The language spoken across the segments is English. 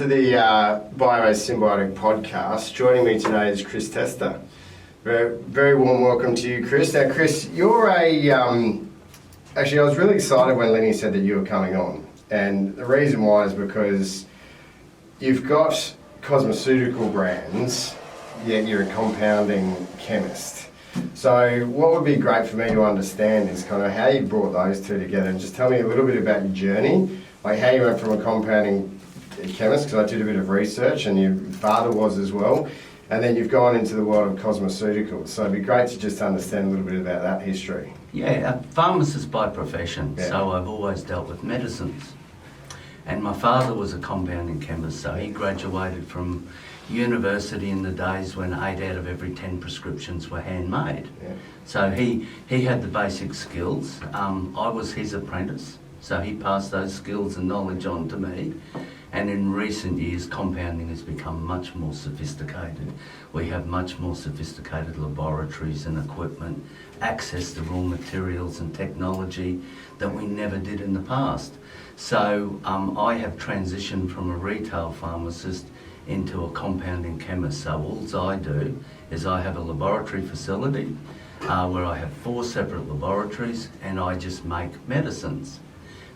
the Biosymbiotic podcast. Joining me today is Chris Testa. Very warm welcome to you, Chris. Now, Chris, you're actually, I was really excited when Lenny said that you were coming on. And the reason why is because you've got cosmeceutical brands, yet you're a compounding chemist. So what would be great for me to understand is kind of how you brought those two together, and just tell me a little bit about your journey, like how you went from a compounding chemist, because I did a bit of research and your father was as well, and then you've gone into the world of cosmeceuticals. So it'd be great to just understand a little bit about that history. Yeah, a pharmacist by profession, so I've always dealt with medicines. And my father was a compounding chemist, so he graduated from university in the days when 8 out of every 10 prescriptions were handmade. Yeah. So he had the basic skills. I was his apprentice, so he passed those skills and knowledge on to me. And in recent years, compounding has become much more sophisticated. We have much more sophisticated laboratories and equipment, access to raw materials and technology that we never did in the past. So I have transitioned from a retail pharmacist into a compounding chemist. So all I do is I have a laboratory facility where I have 4 separate laboratories, and I just make medicines.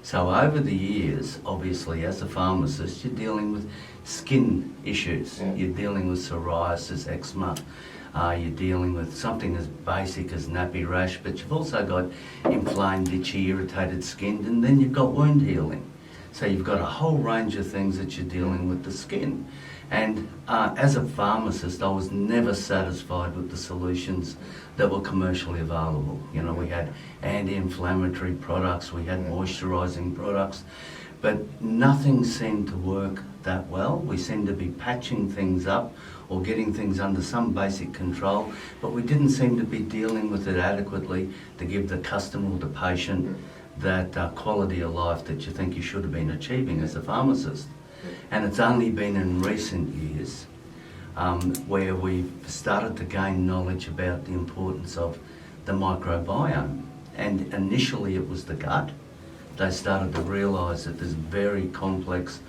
So over the years, obviously as a pharmacist, you're dealing with skin issues. Yeah. You're dealing with psoriasis, eczema. You're dealing with something as basic as nappy rash, but you've also got inflamed, itchy, irritated skin, and then you've got wound healing. So you've got a whole range of things that you're dealing with the skin. And as a pharmacist, I was never satisfied with the solutions that were commercially available. You know, we had anti-inflammatory products, we had moisturising products, but nothing seemed to work that well. We seemed to be patching things up or getting things under some basic control, but we didn't seem to be dealing with it adequately to give the customer or the patient that quality of life that you think you should have been achieving as a pharmacist. And it's only been in recent years where we've started to gain knowledge about the importance of the microbiome. And initially it was the gut. They started to realise that there's very complex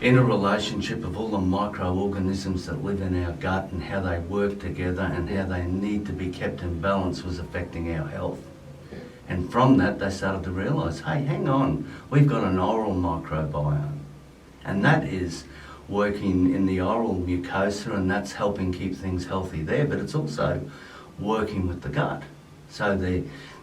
interrelationship of all the microorganisms that live in our gut, and how they work together and how they need to be kept in balance was affecting our health. And from that they started to realise, hey, hang on, we've got an oral microbiome. And that is working in the oral mucosa, and that's helping keep things healthy there, but it's also working with the gut. So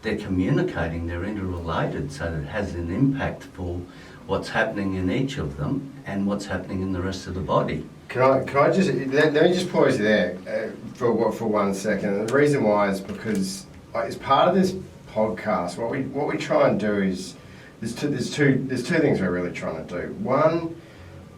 they're communicating, they're interrelated, so that it has an impact for what's happening in each of them and what's happening in the rest of the body. Can I just, let me just pause you there for 1 second. And the reason why is because as part of this podcast, what we try and do is, there's two things we're really trying to do. One,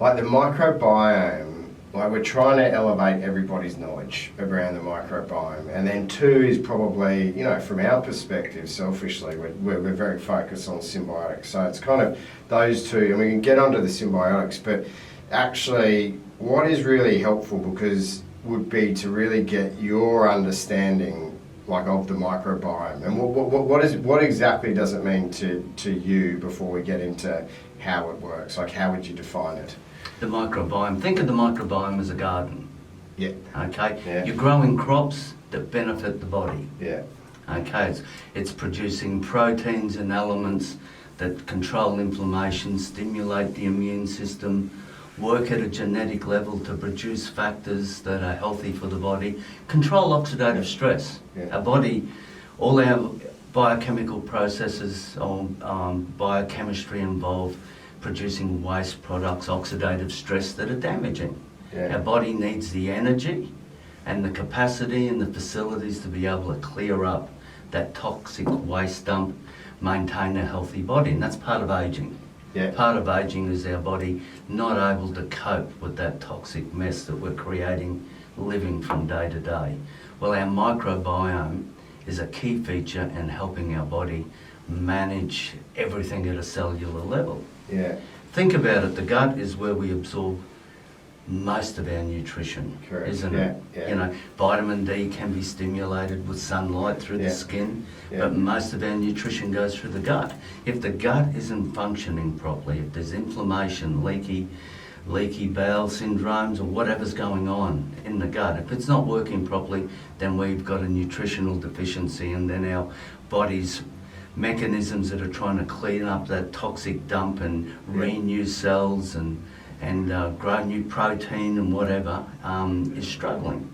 like the microbiome, like we're trying to elevate everybody's knowledge around the microbiome. And then 2 is probably, you know, from our perspective, selfishly, we're very focused on symbiotics. So it's kind of those two, and we can get onto the symbiotics, but actually what is really helpful would be to really get your understanding like of the microbiome, and what exactly does it mean to you before we get into how it works? Like, how would you define it? The microbiome, think of the microbiome as a garden. Yeah. Okay? Yeah. You're growing crops that benefit the body. Yeah. Okay? It's producing proteins and elements that control inflammation, stimulate the immune system, work at a genetic level to produce factors that are healthy for the body, control oxidative stress. Yeah. Our body, all our biochemical processes or biochemistry involve producing waste products, oxidative stress that are damaging. Yeah. Our body needs the energy and the capacity and the facilities to be able to clear up that toxic waste dump, maintain a healthy body, and that's part of ageing. Yeah. Part of ageing is our body not able to cope with that toxic mess that we're creating living from day to day. Well, our microbiome is a key feature in helping our body manage everything at a cellular level. Yeah. Think about it, the gut is where we absorb most of our nutrition, Correct. isn't Yeah. it? Yeah. You know, vitamin D can be stimulated with sunlight through the skin, but most of our nutrition goes through the gut. If the gut isn't functioning properly, if there's inflammation, leaky leaky bowel syndromes or whatever's going on in the gut. If it's not working properly, then we've got a nutritional deficiency, and then our body's mechanisms that are trying to clean up that toxic dump and renew cells and grow new protein and whatever is struggling.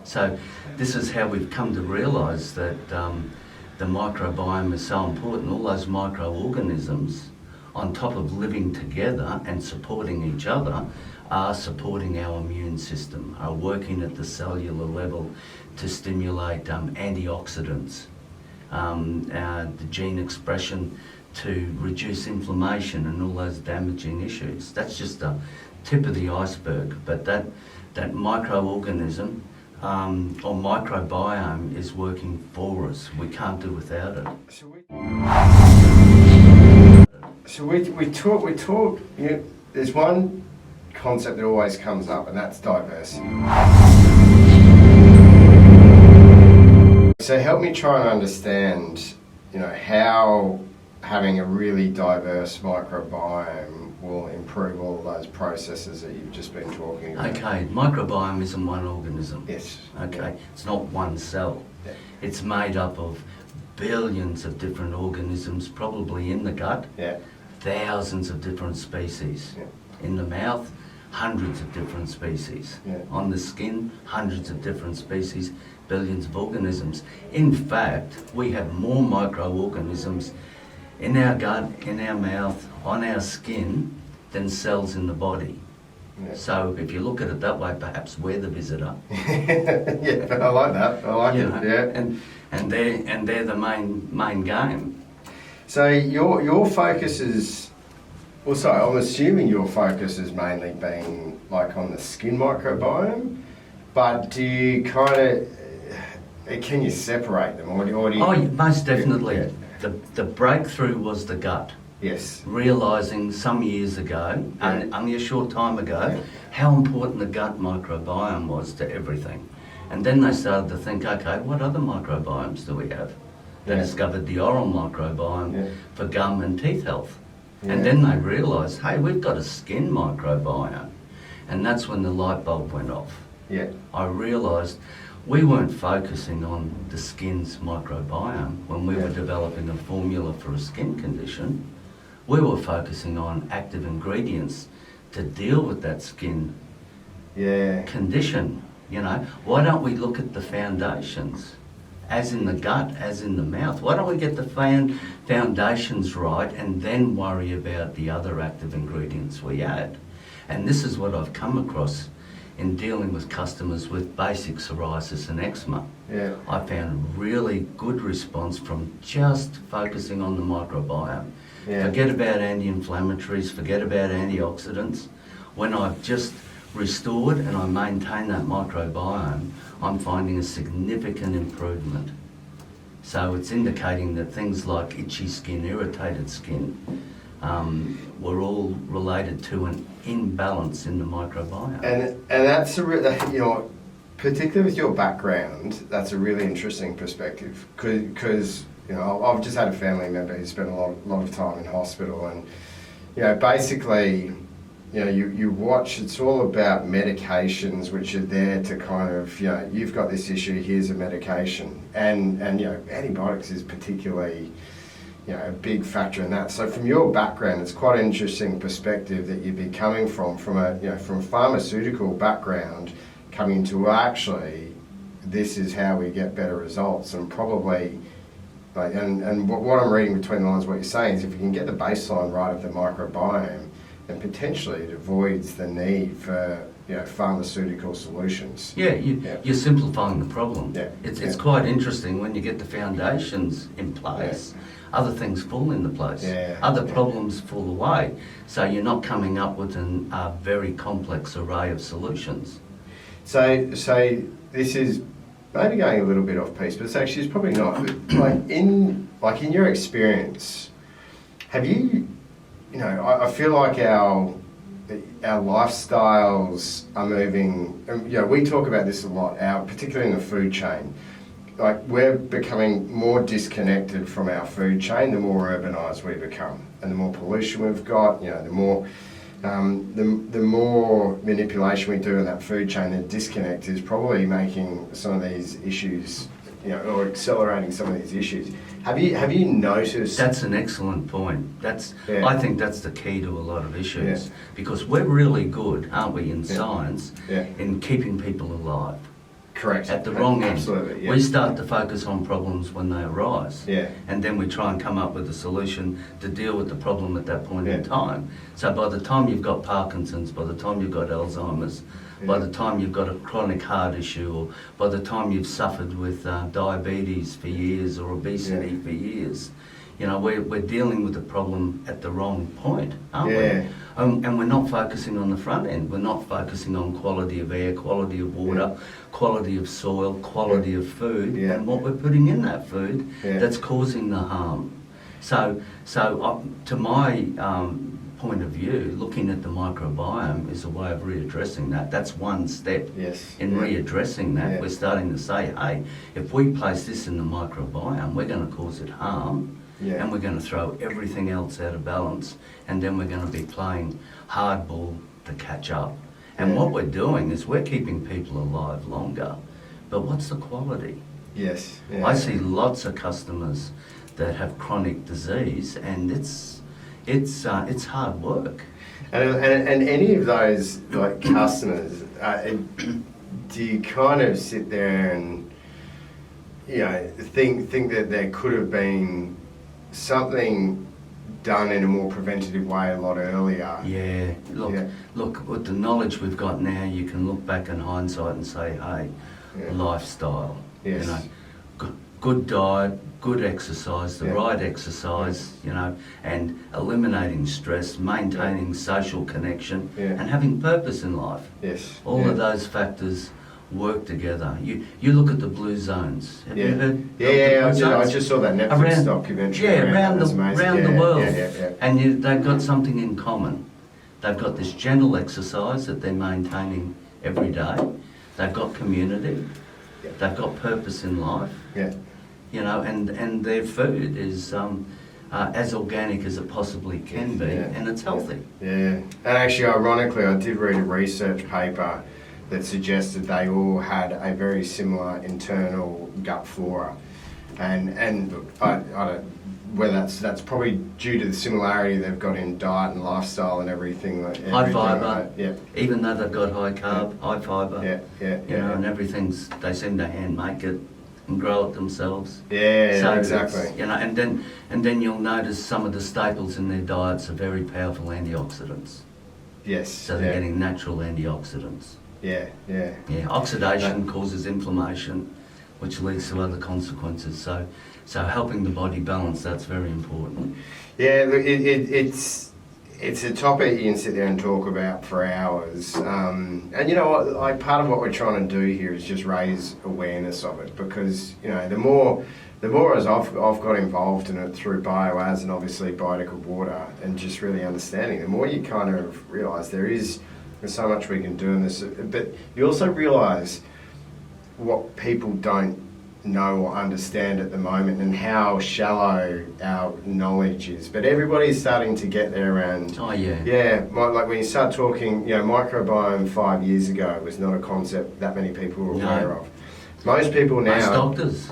So this is how we've come to realise that the microbiome is so important. All those microorganisms, on top of living together and supporting each other, are supporting our immune system, are working at the cellular level to stimulate antioxidants, the gene expression to reduce inflammation and all those damaging issues. That's just the tip of the iceberg, but that microorganism or microbiome is working for us. We can't do without it. So we talk. You know, there's one concept that always comes up, and that's diversity. So help me try and understand, you know, how having a really diverse microbiome will improve all of those processes that you've just been talking about. Okay, microbiome isn't one organism. Yes. Okay, it's not one cell. Yeah. It's made up of billions of different organisms, probably in the gut, Yeah. thousands of different species. Yeah. In the mouth, hundreds of different species. Yeah. On the skin, hundreds of different species, billions of organisms. In fact, we have more microorganisms in our gut, in our mouth, on our skin, than cells in the body. Yeah. So if you look at it that way, perhaps we're the visitor. Yeah, I like that. I like You it. know, Yeah. and they're the main game. So your focus is, well, sorry, I'm assuming your focus has mainly been like on the skin microbiome, but do you kind of, can you separate them, or do you? Oh, most definitely. Yeah. The breakthrough was the gut. Yes. Realising some years ago, only a short time ago, how important the gut microbiome was to everything. And then they started to think, okay, what other microbiomes do we have? They Yeah. discovered the oral microbiome for gum and teeth health. Yeah. And then they realised, hey, we've got a skin microbiome. And that's when the light bulb went off. Yeah. I realised we weren't focusing on the skin's microbiome when we were developing a formula for a skin condition. We were focusing on active ingredients to deal with that skin condition. You know, why don't we look at the foundations, as in the gut, as in the mouth? Why don't we get the foundations right and then worry about the other active ingredients we add? And this is what I've come across in dealing with customers with basic psoriasis and eczema. Yeah. I found really good response from just focusing on the microbiome. Yeah. Forget about anti-inflammatories, forget about antioxidants. When I've just restored and I maintain that microbiome, I'm finding a significant improvement. So it's indicating that things like itchy skin, irritated skin, were all related to an imbalance in the microbiome. And that's you know, particularly with your background, that's a really interesting perspective, because you know, I've just had a family member who spent a lot of time in hospital, and you know, basically, you know, you watch, it's all about medications which are there to kind of, you know, you've got this issue, here's a medication, and you know, antibiotics is particularly, you know, a big factor in that. So from your background, it's quite an interesting perspective that you'd be coming from a, you know, from a pharmaceutical background, coming to actually, this is how we get better results, and probably, like, and what I'm reading between the lines, what you're saying is if you can get the baseline right of the microbiome, then potentially it avoids the need for, you know, pharmaceutical solutions. Yeah, you're simplifying the problem. Yeah. It's quite interesting when you get the foundations in place. Other things fall into place. Other problems fall away. So you're not coming up with a very complex array of solutions. So this is maybe going a little bit off piece, but it's actually, it's probably not. Like in your experience, have you, you know, I feel like our lifestyles are moving, you know, we talk about this a lot, particularly in the food chain. Like, we're becoming more disconnected from our food chain the more urbanised we become, and the more pollution we've got, you know, the more the more manipulation we do in that food chain, the disconnect is probably making some of these issues, or accelerating some of these issues. Have you noticed? That's an excellent point. Yeah. I think that's the key to a lot of issues, Yeah. because we're really good, aren't we, in Yeah. science, Yeah. in keeping people alive. Correct. At the wrong end. Absolutely. Yeah. We start to focus on problems when they arise. Yeah. And then we try and come up with a solution to deal with the problem at that point in Yeah. time. So by the time you've got Parkinson's, by the time you've got Alzheimer's, by Yeah. the time you've got a chronic heart issue, or by the time you've suffered with diabetes for years or obesity Yeah. for years, we're dealing with the problem at the wrong point, aren't Yeah. we? And we're not focusing on the front end. We're not focusing on quality of air, quality of water, quality of soil, quality of food, Yeah. and what we're putting in that food Yeah. that's causing the harm. So to my point of view, looking at the microbiome is a way of readdressing that. That's one step Yes. in Yeah. readdressing that. Yeah. We're starting to say, hey, if we place this in the microbiome, we're going to cause it harm. Yeah. And we're going to throw everything else out of balance, and then we're going to be playing hardball to catch up. And Yeah. what we're doing is we're keeping people alive longer, but what's the quality? Yes. Yeah. I see lots of customers that have chronic disease, and it's hard work. And any of those customers, do you kind of sit there and think that there could have been something done in a more preventative way a lot earlier? Yeah, Yeah. look, with the knowledge we've got now, you can look back in hindsight and say, hey, Yeah. lifestyle, Yes. good diet, good exercise, the Yeah. right exercise, and eliminating stress, maintaining social connection, Yeah. and having purpose in life. Yes. All yeah. of those factors work together. You look at the blue zones. Have you heard? Yeah, of the blue I zones? just saw that Netflix documentary. Yeah, around That's the amazing. world. Yeah. And they've got something in common. They've got this gentle exercise that they're maintaining every day. They've got community. Yeah. They've got purpose in life. Yeah. And their food is as organic as it possibly can be, Yeah. and it's healthy. Yeah. And actually, ironically, I did read a research paper that suggested they all had a very similar internal gut flora, and I don't whether that's probably due to the similarity they've got in diet and lifestyle and everything. High fibre, Yeah. even though they've got high carb, high fibre, Yeah. and they seem to hand make it and grow it themselves. Yeah. So Exactly. it's, and then you'll notice some of the staples in their diets are very powerful antioxidants. Yes. So they're getting natural antioxidants. Yeah. Yeah, oxidation causes inflammation, which leads to other consequences. So helping the body balance, that's very important. Yeah, look, it's a topic you can sit there and talk about for hours. And you know what? Part of what we're trying to do here is just raise awareness of it, because the more as I've got involved in it through bioas and obviously biodegradable water, and just really understanding, the more you kind of realise there's so much we can do in this. But you also realise what people don't know or understand at the moment, and how shallow our knowledge is. But everybody's starting to get there, and Oh yeah. yeah, like when you start talking, microbiome 5 years ago was not a concept that many people were aware of. Most people now, Most doctors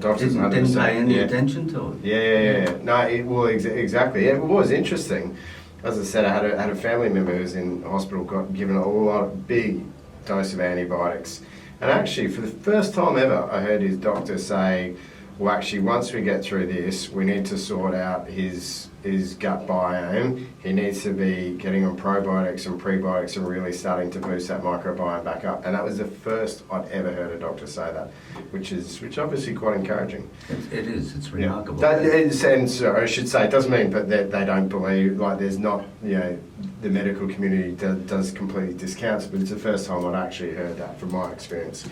doctors didn't 100%, pay any yeah. attention to it. Yeah. No, exactly. Yeah, it was interesting. As I said, I had a family member who was in hospital, got given a big dose of antibiotics. And actually, for the first time ever, I heard his doctor say, well, actually, once we get through this, we need to sort out his gut biome. He needs to be getting on probiotics and prebiotics and really starting to boost that microbiome back up. And that was the first I'd ever heard a doctor say that, which obviously quite encouraging. It is. It's remarkable. And so I should say, it doesn't mean but that they don't believe, there's not, the medical community does completely discounts, but it's the first time I'd actually heard that from my experience.